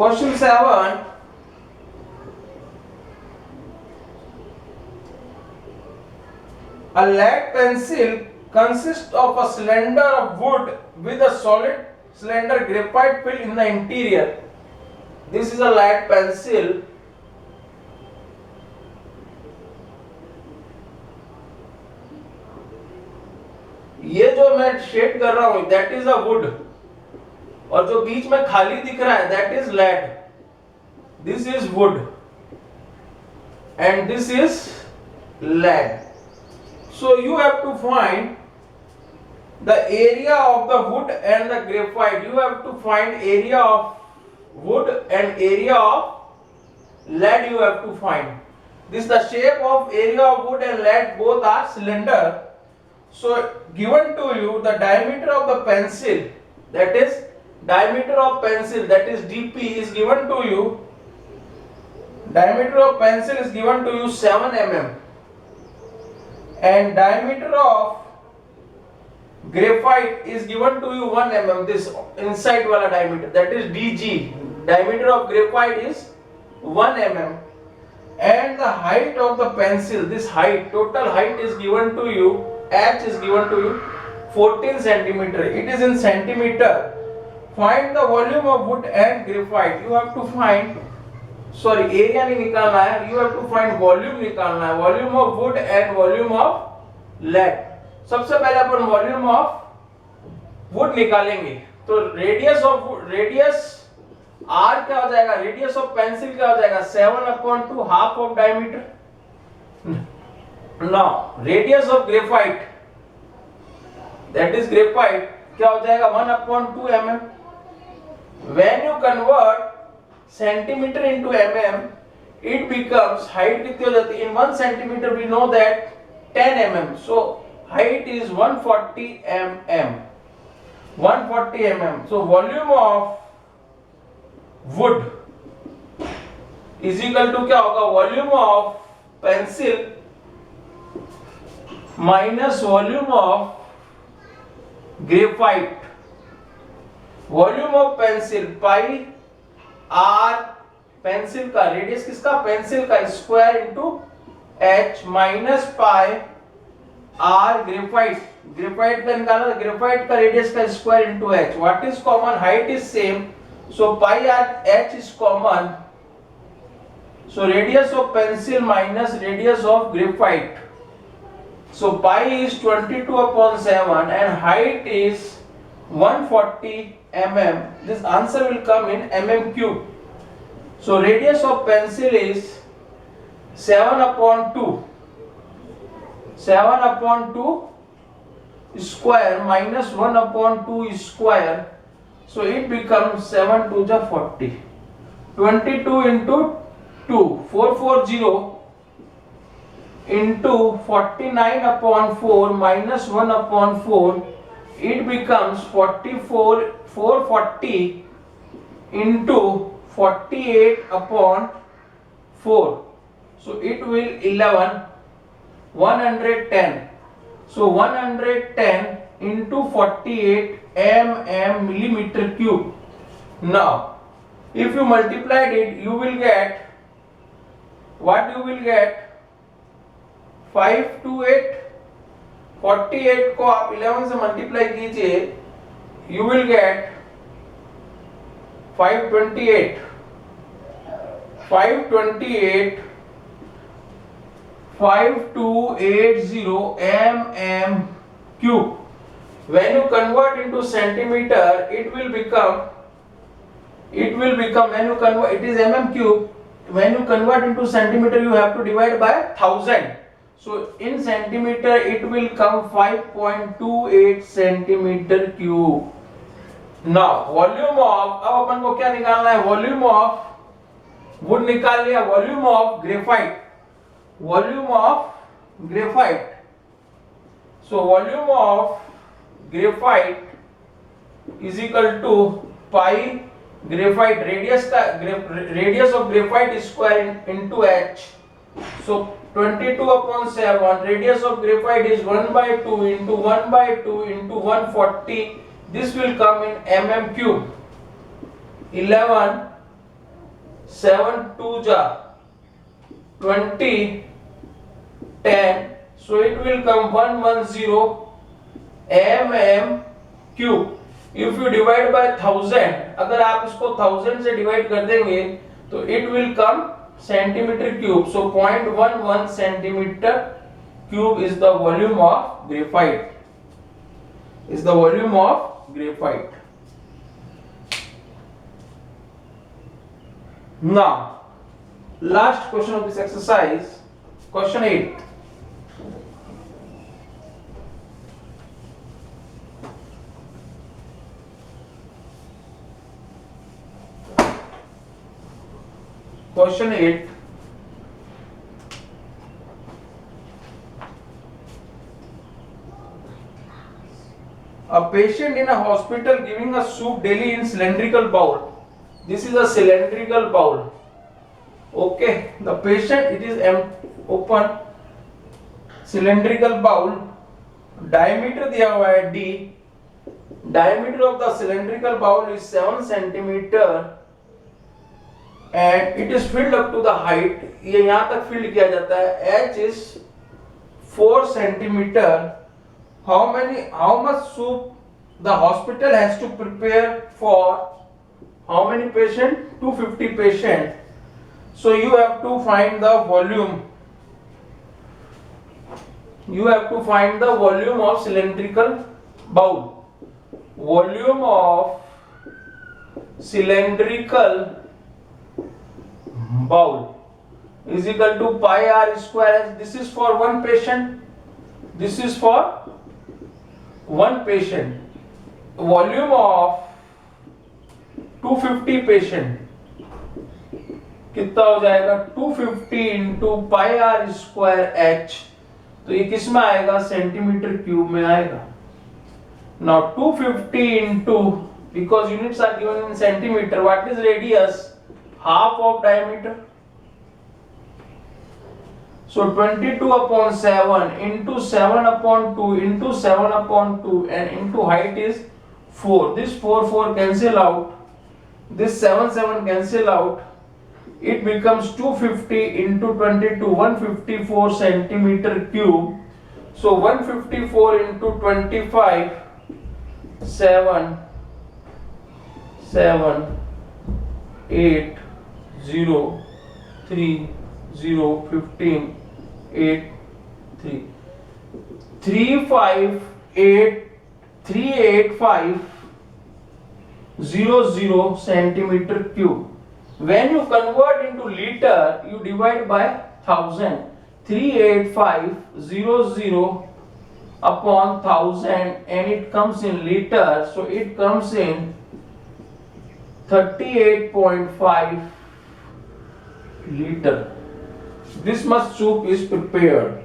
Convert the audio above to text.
Question 7. A lead pencil consists of a cylinder of wood with a solid slender graphite fill in the interior. This is a lead pencil. ये जो मैं shade कर रहा हूं that is a would, और जो बीच में खाली दिख रहा है that is lead. This is wood and this is lead. So you have to find the area of the wood and the graphite. You have to find area of wood and area of lead. You have to find. This the shape of area of wood and lead both are cylinder. So given to you the diameter of the pencil, that is diameter of pencil, that is dp is given to you. Diameter of pencil is given to you 7 mm. And diameter of graphite is given to you 1 mm. This inside wala diameter, that is dg. Diameter of graphite is 1 mm. And the height of the pencil, this height, total height is given to you, h is given to you 14 centimeter. It is in centimeter. Find the volume of wood and graphite. You have to find, sorry, area नहीं निकालना है, you have to find volume निकालना है. Volume of wood and volume of lead. सबसे पहले upon volume of would निकालेंगे. तो radius are क्या हो जाएगा, रेडियस ऑफ पेंसिल क्या हो जाएगा 7/2 half of diameter. Now radius of graphite, that is graphite, क्या हो जाएगा 1/2 mm. When you convert centimeter into mm, it becomes, height कितनी हो जाती है, in 1 centimeter we know that 10 mm, so height is 140 mm. 140 mm. So volume of wood is equal to क्या होगा, volume of pencil minus volume of graphite. Volume of pencil pi R, pencil का radius किसका, पेंसिल का, square into H minus pi R graphite. Graphite का निकालना, graphite का radius का square into H. What is common, height is same, so pi R H is common. So radius of pencil minus radius of graphite. So pi is 22/7 and height is 140 mm. This answer will come in mm cube. So radius of pencil is 7/2. 7/2 square minus 1/2 square. So it becomes 7 to the 40. 22 into 2, 440 into 49/4 minus 1/4. It becomes 440 into 48/4. So it will 110. So 110 into 48 mm millimeter cube. Now if you multiplied it, you will get what, you will get 528. 48 को आप 11 से multiply कीजिए, you will get 528. 5280 mm cube. When you convert into centimeter, it will become, when you convert, it is mm cube. When you convert into centimeter, you have to divide by 1000. So in centimeter it will come 5.28 centimeter cube. Now volume of, अब अपन को क्या निकालना है, volume of wood निकाल लिया, volume of graphite. Volume of graphite, so volume of graphite is equal to pi graphite, radius of graphite square into H. So 22/7, radius of graphite is 1/2 into 1/2 into 140. This will come in mm cube. 11 7 2 ja 20, 10, so it will come 110 mm cube. If you divide by 1000, अगर आप इसको 1000 से divide कर देंगे तो it will come centimeter cube. So 0.11 centimeter cube is the volume of graphite. Is the volume of graphite. Now, last question of this exercise, question 8. Question 8. A patient in a hospital giving a soup daily in cylindrical bowl. This is a cylindrical bowl. Okay, the patient, it is open cylindrical bowl. Diameter दिया हुआ है D. Diameter of the cylindrical bowl is 7 centimeter and it is filled up to the height. ये यहाँ तक fill किया जाता है. H is 4 centimeter. How much soup the hospital has to prepare for how many patient? 250 patient. So you have to find the volume. You have to find the volume of cylindrical bowl. Volume of cylindrical bowl is equal to pi r square. This is for one patient. This is for one patient. Volume of 250 patient कितना हो जाएगा 250 into pi R square H. तो ये किस में आएगा centimetre cube में आएगा. Now 250 into because units are given in centimetre. What is radius? Half of diameter. So 22 upon 7 into 7 upon 2 into 7 upon 2 and into height is 4. This 4 cancel out. This 7 cancel out. It becomes 250 into 22, 154 centimeter cube. So 154 into 25, 7, 8, 0, 3, 0, 15, 8, 3, 38500 centimeter cube. When you convert into liter, you divide by 1000. 38500 upon 1000 and it comes in liter. So it comes in 38.5 liter. This much soup is prepared.